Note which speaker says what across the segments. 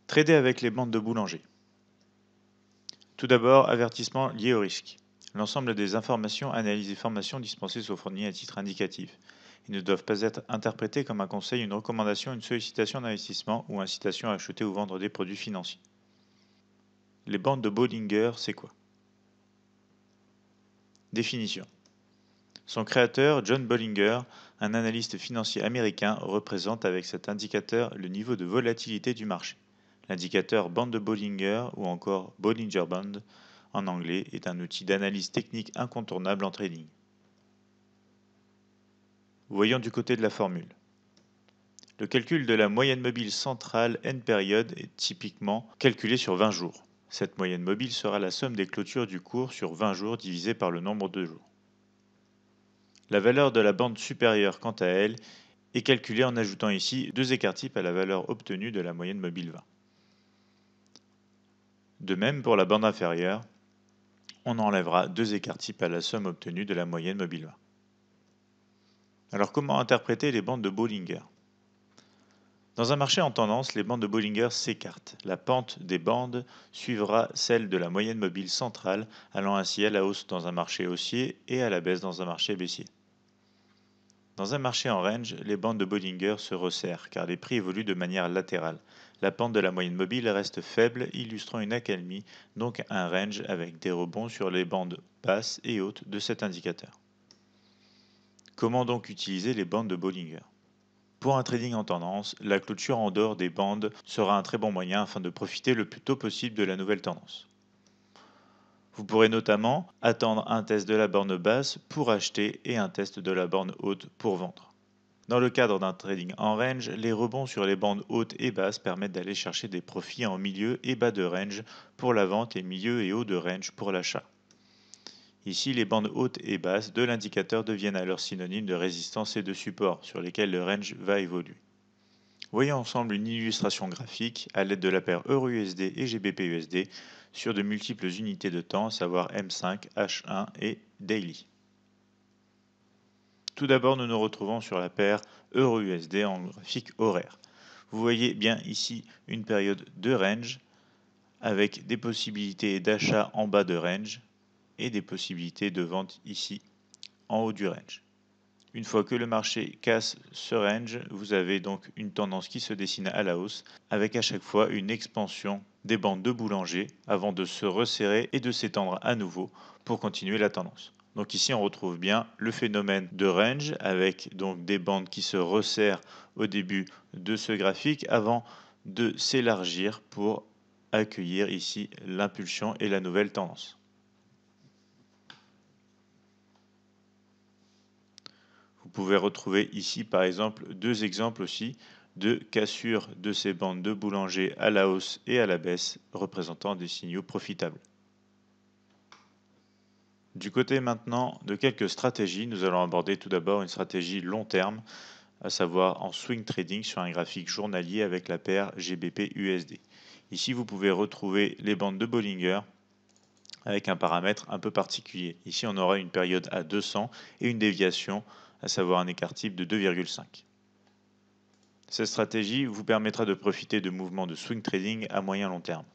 Speaker 1: Trader avec les bandes de boulanger. Tout d'abord, avertissement lié au risque. L'ensemble des informations, analyses et formations dispensées sont fournies à titre indicatif. Ils ne doivent pas être interprétés comme un conseil, une recommandation, une sollicitation d'investissement ou incitation à acheter ou vendre des produits financiers. Les bandes de Bollinger, c'est quoi? Définition. Son créateur, John Bollinger, un analyste financier américain, représente avec cet indicateur le niveau de volatilité du marché. L'indicateur bande de Bollinger, ou encore Bollinger Band en anglais, est un outil d'analyse technique incontournable en trading. Voyons du côté de la formule. Le calcul de la moyenne mobile centrale N période est typiquement calculé sur 20 jours. Cette moyenne mobile sera la somme des clôtures du cours sur 20 jours divisé par le nombre de jours. La valeur de la bande supérieure, quant à elle, est calculée en ajoutant ici 2 écarts-types à la valeur obtenue de la moyenne mobile 20. De même pour la bande inférieure, on enlèvera 2 écarts-types à la somme obtenue de la moyenne mobile 20. Alors comment interpréter les bandes de Bollinger? Dans un marché en tendance, les bandes de Bollinger s'écartent. La pente des bandes suivra celle de la moyenne mobile centrale, allant ainsi à la hausse dans un marché haussier et à la baisse dans un marché baissier. Dans un marché en range, les bandes de Bollinger se resserrent car les prix évoluent de manière latérale. La pente de la moyenne mobile reste faible, illustrant une accalmie, donc un range avec des rebonds sur les bandes basses et hautes de cet indicateur. Comment donc utiliser les bandes de Bollinger? Pour un trading en tendance, la clôture en dehors des bandes sera un très bon moyen afin de profiter le plus tôt possible de la nouvelle tendance. Vous pourrez notamment attendre un test de la borne basse pour acheter et un test de la borne haute pour vendre. Dans le cadre d'un trading en range, les rebonds sur les bandes hautes et basses permettent d'aller chercher des profits en milieu et bas de range pour la vente et milieu et haut de range pour l'achat. Ici, les bandes hautes et basses de l'indicateur deviennent alors synonymes de résistance et de support sur lesquels le range va évoluer. Voyons ensemble une illustration graphique à l'aide de la paire EURUSD et GBPUSD sur de multiples unités de temps, à savoir M5, H1 et Daily. Tout d'abord, nous nous retrouvons sur la paire EURUSD en graphique horaire. Vous voyez bien ici une période de range avec des possibilités d'achat en bas de range et des possibilités de vente ici en haut du range. Une fois que le marché casse ce range, vous avez donc une tendance qui se dessine à la hausse avec à chaque fois une expansion des bandes de boulanger avant de se resserrer et de s'étendre à nouveau pour continuer la tendance. Donc ici on retrouve bien le phénomène de range avec donc des bandes qui se resserrent au début de ce graphique avant de s'élargir pour accueillir ici l'impulsion et la nouvelle tendance. Vous pouvez retrouver ici par exemple deux exemples aussi de cassure de ces bandes de boulanger à la hausse et à la baisse représentant des signaux profitables. Du côté maintenant de quelques stratégies, nous allons aborder tout d'abord une stratégie long terme, à savoir en swing trading sur un graphique journalier avec la paire GBP-USD. Ici vous pouvez retrouver les bandes de Bollinger avec un paramètre un peu particulier. Ici on aura une période à 200 et une déviation, à savoir un écart type de 2,5. Cette stratégie vous permettra de profiter de mouvements de swing trading à moyen long terme.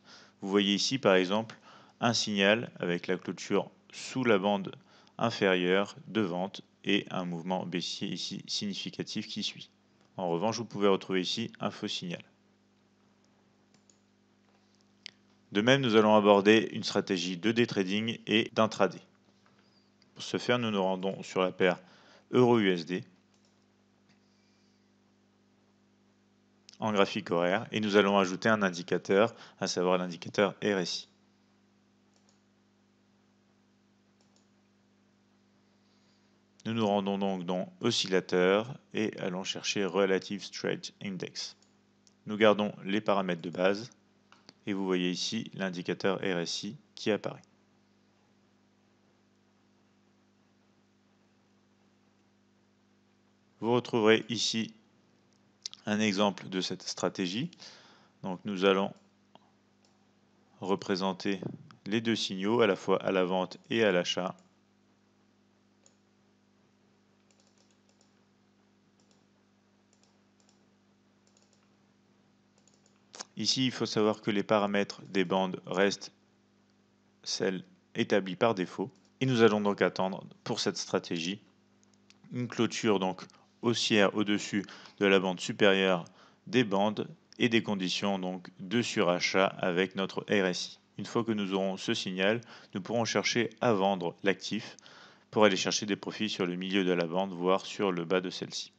Speaker 1: Vous voyez ici par exemple un signal avec la clôture sous la bande inférieure de vente et un mouvement baissier ici significatif qui suit. En revanche, vous pouvez retrouver ici un faux signal. De même, nous allons aborder une stratégie de day trading et d'intraday. Pour ce faire, nous nous rendons sur la paire EURUSD en graphique horaire et nous allons ajouter un indicateur, à savoir l'indicateur RSI. Nous nous rendons donc dans oscillateur et allons chercher Relative Straight Index. Nous gardons les paramètres de base et vous voyez ici l'indicateur RSI qui apparaît. Vous retrouverez ici un exemple de cette stratégie. Donc nous allons représenter les deux signaux à la fois à la vente et à l'achat. Ici, il faut savoir que les paramètres des bandes restent celles établies par défaut. Et nous allons donc attendre pour cette stratégie une clôture donc haussière au-dessus de la bande supérieure des bandes et des conditions donc de surachat avec notre RSI. Une fois que nous aurons ce signal, nous pourrons chercher à vendre l'actif pour aller chercher des profits sur le milieu de la bande, voire sur le bas de celle-ci.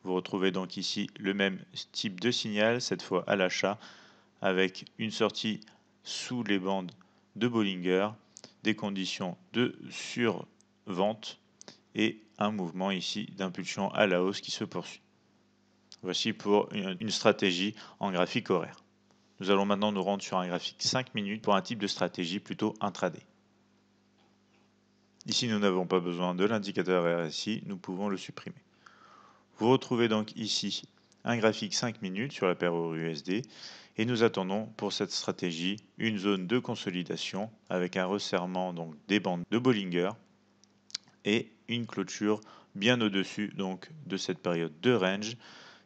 Speaker 1: Vous retrouvez donc ici le même type de signal, cette fois à l'achat, avec une sortie sous les bandes de Bollinger, des conditions de survente et un mouvement ici d'impulsion à la hausse qui se poursuit. Voici pour une stratégie en graphique horaire. Nous allons maintenant nous rendre sur un graphique 5 minutes pour un type de stratégie plutôt intraday. Ici, nous n'avons pas besoin de l'indicateur RSI, nous pouvons le supprimer. Vous retrouvez donc ici un graphique 5 minutes sur la paire euro-USD et nous attendons pour cette stratégie une zone de consolidation avec un resserrement donc des bandes de Bollinger et une clôture bien au-dessus donc de cette période de range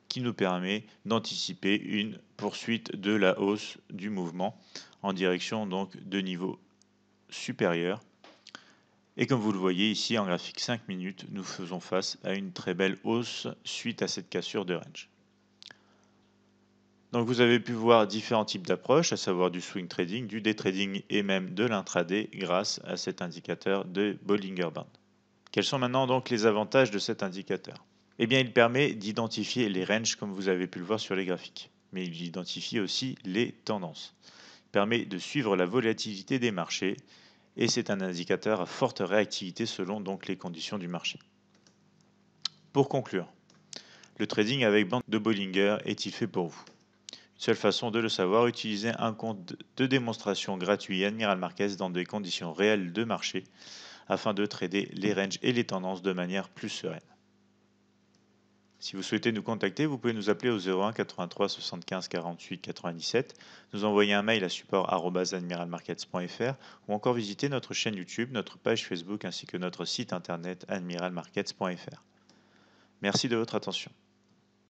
Speaker 1: qui nous permet d'anticiper une poursuite de la hausse du mouvement en direction donc de niveaux supérieurs. Et comme vous le voyez ici en graphique 5 minutes, nous faisons face à une très belle hausse suite à cette cassure de range. Donc vous avez pu voir différents types d'approches, à savoir du swing trading, du day trading et même de l'intraday grâce à cet indicateur de Bollinger Band. Quels sont maintenant donc les avantages de cet indicateur? Eh bien, il permet d'identifier les ranges comme vous avez pu le voir sur les graphiques, mais il identifie aussi les tendances. Il permet de suivre la volatilité des marchés et c'est un indicateur à forte réactivité selon donc les conditions du marché. Pour conclure, le trading avec bande de Bollinger est-il fait pour vous? Une seule façon de le savoir, utiliser un compte de démonstration gratuit Admiral Markets dans des conditions réelles de marché afin de trader les ranges et les tendances de manière plus sereine. Si vous souhaitez nous contacter, vous pouvez nous appeler au 01 83 75 48 97, nous envoyer un mail à support@admiralmarkets.fr ou encore visiter notre chaîne YouTube, notre page Facebook ainsi que notre site internet admiralmarkets.fr. Merci de votre attention.